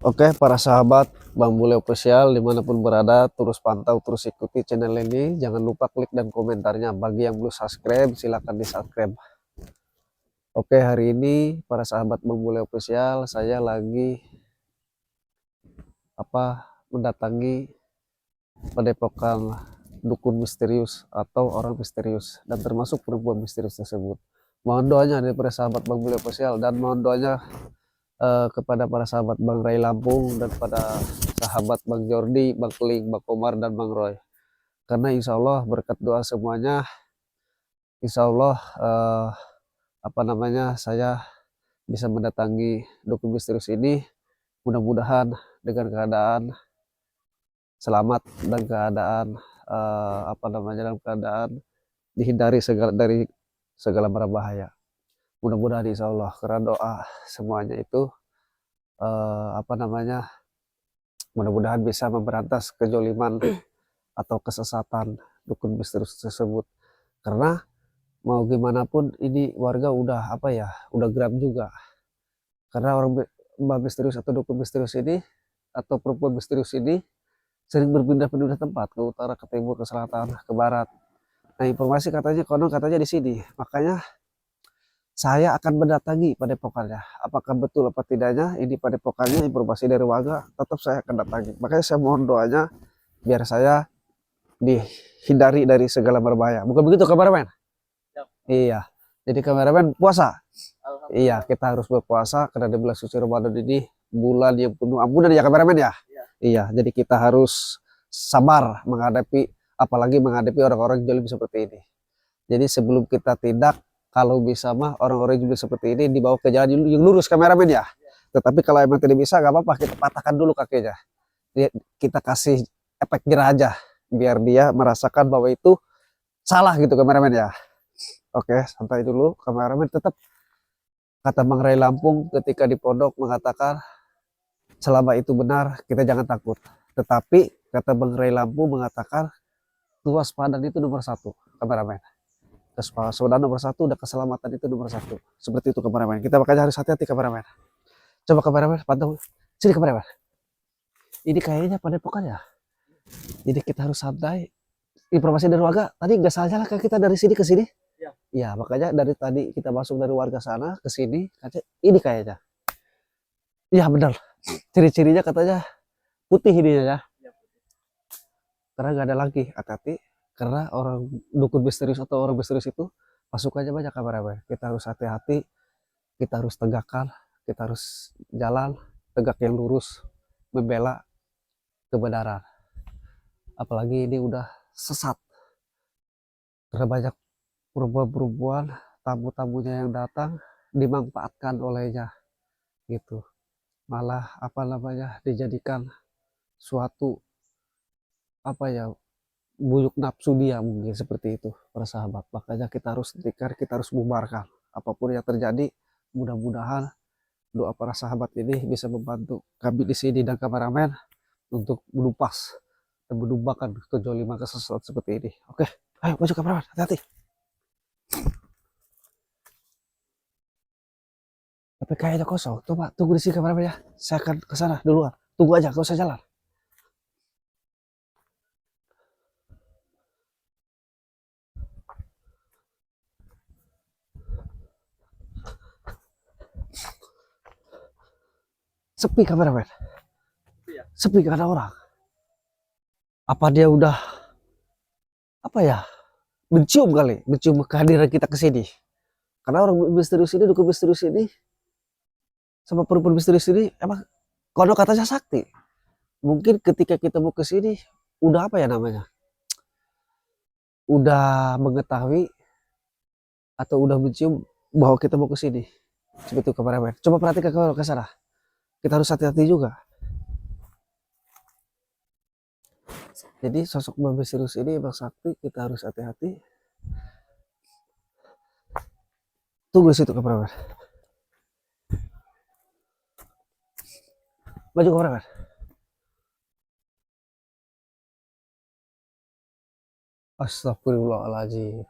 Oke, para sahabat Bang Bule Official dimanapun berada, terus pantau, terus ikuti channel ini. Jangan lupa klik dan komentarnya. Bagi yang belum subscribe, silahkan di subscribe. Oke, hari ini para sahabat Bang Bule Official, saya lagi mendatangi padepokan dukun misterius atau orang misterius dan termasuk perempuan misterius tersebut. Mohon doanya dari para sahabat Bang Bule Official dan mohon doanya kepada para sahabat Bang Ray Lampung dan pada sahabat Bang Jordi, Bang Keling, Bang Komar, dan Bang Roy. Karena insya Allah berkat doa semuanya, insya Allah saya bisa mendatangi dukun misterius ini. Mudah-mudahan dengan keadaan selamat dan keadaan dalam keadaan dihindari dari segala berbahaya. Mudah-mudahan insya Allah karena doa semuanya itu mudah-mudahan bisa memberantas kejoliman atau kesesatan dukun misterius tersebut. Karena mau gimana pun ini warga udah geram juga. Karena orang misterius atau dukun misterius ini atau perempuan misterius ini sering berpindah-pindah tempat, ke utara, ke timur, ke selatan, ke barat. Nah, informasi konon katanya di sini. Makanya saya akan mendatangi padepokannya. Apakah betul apa tidaknya ini padepokannya, informasi dari warga, tetap saya akan datangi. Makanya saya mohon doanya biar saya dihindari dari segala berbahaya. Bukan begitu kameramen? Iya. Jadi kameramen puasa. Iya, kita harus berpuasa karena di bulan suci Ramadan ini bulan yang penuh ampunan ya kameramen ya. Iya, jadi kita harus sabar apalagi menghadapi orang-orang jalim seperti ini. Jadi sebelum kita tindak, kalau bisa mah orang-orang jalim seperti ini dibawa ke jalan yang lurus kameramen ya. Tetapi kalau emang tidak bisa, nggak apa-apa, kita patahkan dulu kakinya. Kita kasih efek jerah aja biar dia merasakan bahwa itu salah gitu kameramen ya. Oke, santai dulu kameramen. Tetap kata Bang Ray Lampung ketika di pondok mengatakan selama itu benar kita jangan takut. Tetapi kata Bang Ray Lampung mengatakan kewaspadaan itu nomor satu kameramen. Kewaspadaan nomor satu dan keselamatan itu nomor satu. Seperti itu kameramen. Kita makanya harus hati-hati kameramen. Coba kameramen pantau. Sini kameramen. Ini kayaknya padepokan ya. Jadi kita harus santai. Informasi dari warga tadi nggak salah kan kita dari sini ke sini. Ya, makanya dari tadi kita masuk dari warga sana ke sini, ini kayaknya. Iya benar. Ciri-cirinya katanya putih ini ya. Karena nggak ada lagi, hati-hati. Karena orang dukun misterius atau orang misterius itu pasukannya banyak kameramen. Kita harus hati-hati, kita harus tegakkan, kita harus jalan tegak yang lurus, membela kebenaran. Apalagi ini udah sesat. Karena banyak perempuan-perempuan, tamu-tamunya yang datang dimanfaatkan olehnya gitu, malah dijadikan suatu buyuk nafsu dia, mungkin seperti itu para sahabat. Makanya kita harus tikar, kita harus bubarkan apapun yang terjadi. Mudah-mudahan doa para sahabat ini bisa membantu kami di sini dan kameramen untuk melupas dan menumbakan kejoliman kesesatan seperti ini. Oke, ayo maju kameramen, hati-hati. Tapi kayaknya kosong. Coba tunggu di sini kameramen ya. Saya akan ke sana duluan. Tunggu aja, gak usah jalan. Sepi kameramen. Sepi, gak ada orang. Apa dia udah mencium kehadiran kita ke sini. Karena orang misterius ini, dukun misterius ini sama perempuan misterius ini emang konon katanya sakti. Mungkin ketika kita mau ke sini udah udah mengetahui atau udah mencium bahwa kita mau ke sini. Seperti itu kameramen. Coba perhatikan kalau ke sana. Kita harus hati-hati juga. Jadi sosok Mbak misterius ini emang sakti, kita harus hati-hati. Tunggu di situ kameramen. Maju kameramen. Astagfirullahaladzim.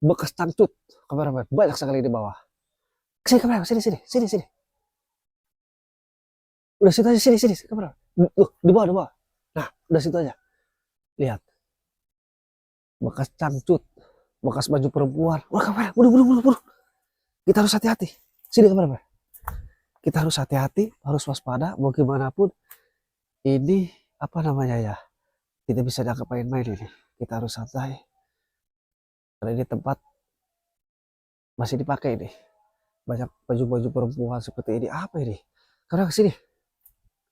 Bekas tangcut kameramen banyak sekali di bawah. Sini kameramen, sini. Udah situ aja, sini kamera. Tuh, di bawah. Nah, udah situ aja. Lihat. Bekas cangcut, bekas baju perempuan. Wah, kamera, buru. Kita harus hati-hati. Sini kamera. Kita harus hati-hati, harus waspada. Mau gimana pun, ini apa namanya ya? Tidak bisa dianggap main-main ini. Kita harus santai. Karena ini tempat masih dipakai nih. Banyak baju-baju perempuan seperti ini. Apa ini? Kamera kesini.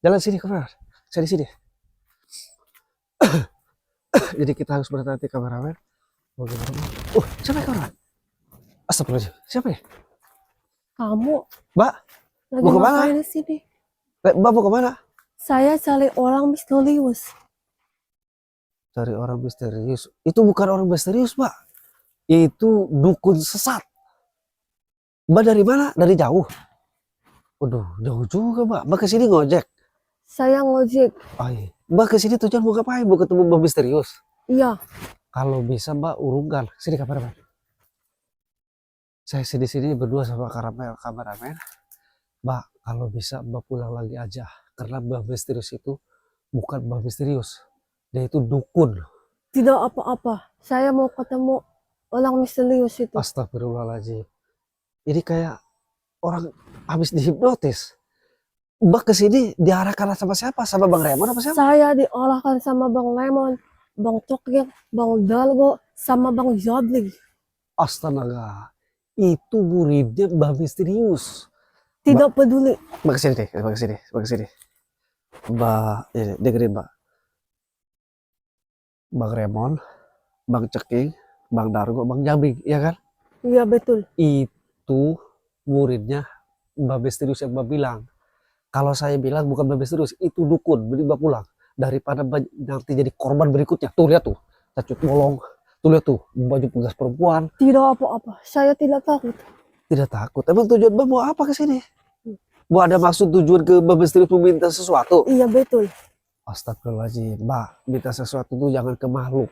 Jalan sini kamera. Saya di sini. Jadi kita harus berhati-hati kameramen. Bagaimana? Siapa ya kameramen? Astagfirullahaladzim. Siapa ya? Kamu Mbak, lagi mau kemana? ngapain di sini? Mbak mau kemana? Saya cari orang misterius. Cari orang misterius. Itu bukan orang misterius, Mbak. Itu dukun sesat. Mbak dari mana? Dari jauh. Waduh, jauh juga, Mbak. Mbak kesini ngojek. Saya ngojek. Mbak kesini tujuan mau ngapain? Mau ketemu Mbak misterius? Iya. Kalau bisa Mbak urungkan. Sini kameramen. Saya sini berdua sama kameramen. Mbak, kalau bisa Mbak pulang lagi aja. Karena Mbak misterius itu bukan Mbak misterius. Dia itu dukun. Tidak apa-apa. Saya mau ketemu orang misterius itu. Astagfirullahaladzim. Ini kayak orang habis dihipnotis. Mbak kesini diarahkan sama siapa? Sama Bang Remon apa siapa? Saya diolahkan sama Bang Lemon, Bang Cokir, Bang Dalgo, sama Bang Jabli. Astaga. Itu muridnya Mbak misterius. Tidak peduli. Mbak kesini deh. Mbak kesini. Mbak, ini, dengerin Mbak. Bang Remon, Bang Ceking, Bang Dargo, Bang Jabing, ya kan? Iya betul. Itu muridnya Mbak misterius yang Mbak bilang. Kalau saya bilang bukan Mbak misterius, itu dukun. Mending Mbak pulang. Daripada nanti jadi korban berikutnya. Tuh lihat tuh, cacut bolong. Tuh lihat tuh, baju pegas perempuan. Tidak apa-apa. Saya tidak takut. Tidak takut. Emang tujuan Mbak mau apa ke sini? Mbak ada maksud tujuan ke Mbak misterius meminta sesuatu? Iya betul. Astagfirullahaladzim. Mbak, minta sesuatu itu jangan ke makhluk.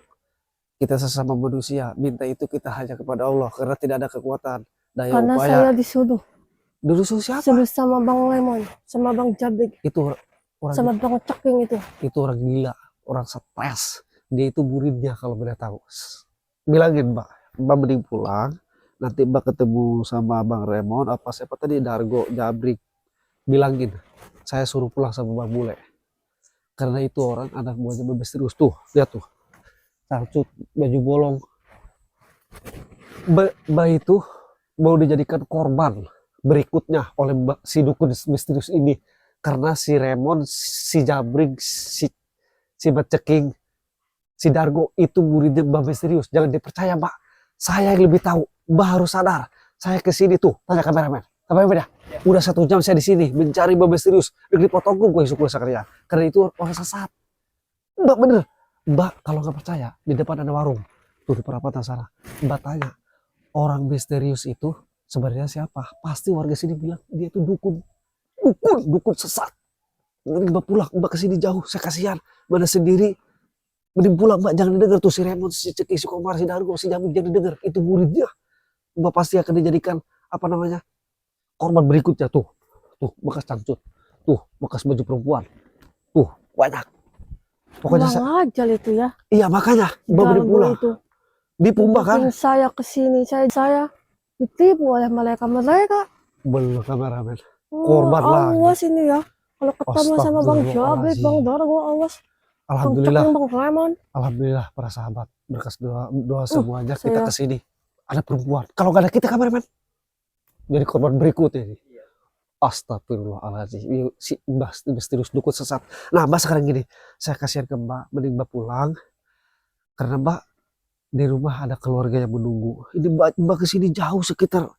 Kita sesama manusia. Minta itu kita hanya kepada Allah. Karena tidak ada kekuatan. Daya Karena upaya. saya disuruh. Disuruh siapa? Suruh sama Bang Lemon, sama Bang Jabli, Itu orang, sama Bang Ceking itu. Itu orang gila. Orang stres. Dia itu muridnya kalau Mbak tahu. Bilangin Mbak. Mbak mending pulang. Nanti Mbak ketemu sama Bang Remon. Apa siapa tadi? Dargo, Jabrik. Bilangin. Saya suruh pulang sama Bang Bule. Karena itu orang anak buahnya Mbak misterius. Tuh, lihat tuh. Carcut, baju bolong. Mbak itu mau dijadikan korban berikutnya oleh si dukun misterius ini. Karena si Remon, si Jabrik, si Mbak Ceking, si Dargo itu muridnya Mbak misterius. Jangan dipercaya Mbak. Saya yang lebih tahu. Mbak harus sadar. Saya kesini tuh. Tanya kameramen. Kameramen ya? Udah 1 jam saya di sini mencari Mbak misterius. Negeri Potonggung gue suku sakarya. Karena itu orang sesat. Mbak bener. Mbak kalau nggak percaya di depan ada warung. Tuh di perapatan sana. Mbak tanya. Orang misterius itu sebenarnya siapa? Pasti warga sini bilang dia itu dukun. Dukun sesat. Mending Mbak pulang. Mbak kesini jauh. Saya kasihan. Mana sendiri. Mending pulang Mbak. Jangan didengar tuh si Remon, si Ceki, si Komar, si Dargo, si Jamik. Jangan didengar. Itu muridnya. Mbak pasti akan dijadikan apa namanya? Korban berikutnya tuh. Tuh bekas cangcut. Tuh bekas baju perempuan. Tuh banyak. Pokoknya aja itu ya. Iya makanya Mbak mending pulang. Itu. Ditipu Mbak kan? Saya kesini. Saya ditipu oleh mereka. Belum kameramen. Korban lagi. Awas ini ya. Kalau ketemu sama Bang Jabrik, Bang Dargo, awas. Alhamdulillah. Bang Lemon. Alhamdulillah para sahabat. Berkas doa semuanya kita kesini. Ada perempuan. Kalau nggak ada kita kameramen. Jadi korban berikutnya ini. Astagfirullahaladzim. Si Mbak misterius dukun sesat. Nah Mbak sekarang gini. Saya kasihan ke Mbak. Mending Mbak pulang. Karena Mbak di rumah ada keluarga yang menunggu. Ini Mbak kesini jauh sekitar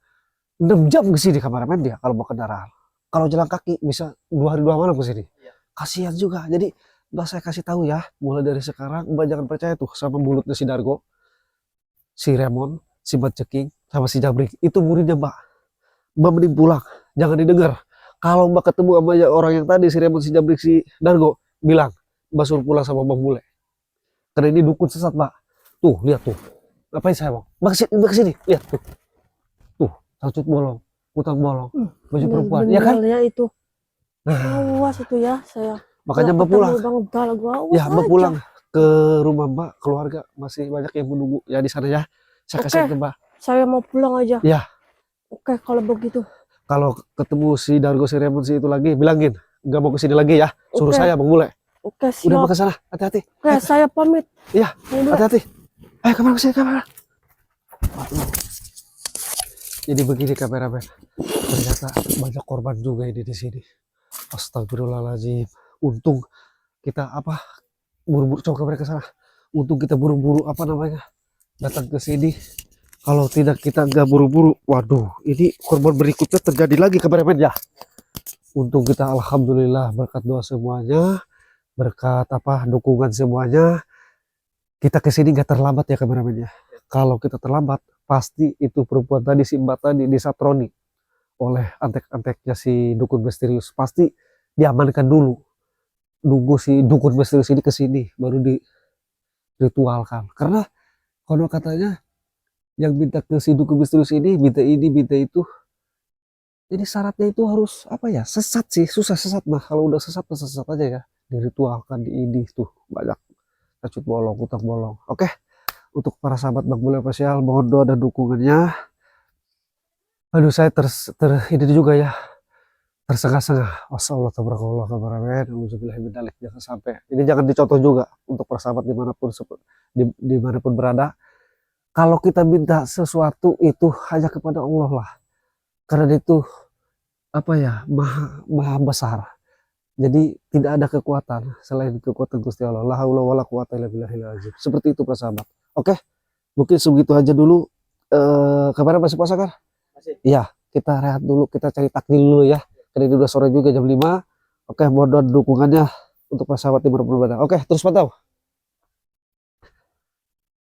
6 jam kesini kameramen dia. Kalau mau kendaraan. Kalau jalan kaki bisa 2 hari 2 malam kesini. Kasihan juga. Jadi Mbak saya kasih tahu ya. Mulai dari sekarang Mbak jangan percaya tuh sama mulutnya si Dargo. Si Remon. Si Mbak Ceking. Sama si Jabrik. Itu muridnya Mbak. Mbak mending pulang, jangan didengar. Kalau Mbak ketemu sama orang yang tadi si Remon, si Jabrik, si Dargo, bilang Mbak suruh pulang sama Bang Bule. Karena ini dukun sesat Mbak. Tuh lihat tuh, ngapain saya Bang? Mbak kesini, lihat tuh, tuh, rambut bolong, utang bolong, baju perempuan, ya kan? Ya itu. Awas itu ya saya. Makanya Nggak Mbak pulang. ketemu Bang Dal gua awas Ya, Mbak aja. pulang ke rumah Mbak, keluarga masih banyak yang menunggu ya di sana ya. Saya Oke. kasih ke Mbak. Saya mau pulang aja. Ya, Oke, kalau begitu. kalau ketemu si Dargo si Raymond si itu lagi, bilangin nggak mau kesini lagi ya. Suruh Oke. saya Bang Bule. Oke, Udah Mbak siap. ke sana, hati-hati. Oke, saya pamit. Iya, Bang Bule. hati-hati. Ayo kamera kesini kamera. Jadi begini kameramen, ternyata banyak korban juga ini di sini. Astagfirullahaladzim. Untung kita apa buru-buru coba kamera ke sana. Untung kita buru-buru apa namanya datang ke sini. Kalau tidak kita nggak buru-buru, waduh, ini korban berikutnya terjadi lagi kameramen ya. Untung kita alhamdulillah berkat doa semuanya, berkat apa dukungan semuanya, kita ke sini nggak terlambat ya kameramen ya. Kalau kita terlambat, pasti itu perempuan tadi si Mbak tadi disatroni oleh antek-anteknya si dukun misterius. Pasti diamankan dulu. Nunggu si dukun misterius ini ke sini baru diritualkan. Karena konon katanya yang minta ke si dukun misterius ini, minta itu. Jadi syaratnya itu harus apa ya? Sesat sih, susah sesat mah. Kalau udah sesat, sesat aja ya. Diritualkan di ini tuh banyak tacut bolong, utang bolong. Oke, untuk para sahabat Bang Bule Official, mohon doa dan dukungannya. Aduh, saya ini juga ya, tersengah-sengah. Wassalamualaikum warahmatullahi wabarakatuh. Auzubillahi min dzalik. Jangan sampai. Ini jangan dicontoh juga untuk para sahabat dimanapun berada. Kalau kita minta sesuatu itu hanya kepada Allah lah. Karena itu apa ya, maha besar. Jadi tidak ada kekuatan selain kekuatan Gusti Allah. La haula wala quwata illa billahil azim. Seperti itu para sahabat. Oke, mungkin segitu aja dulu. Kabar masih puasa kan? Masih. Iya, kita rehat dulu, kita cari takjil dulu ya. Karena ini udah sore juga jam 5. Oke, mohon doa dukungannya untuk para sahabat di berada. Oke, terus pantau.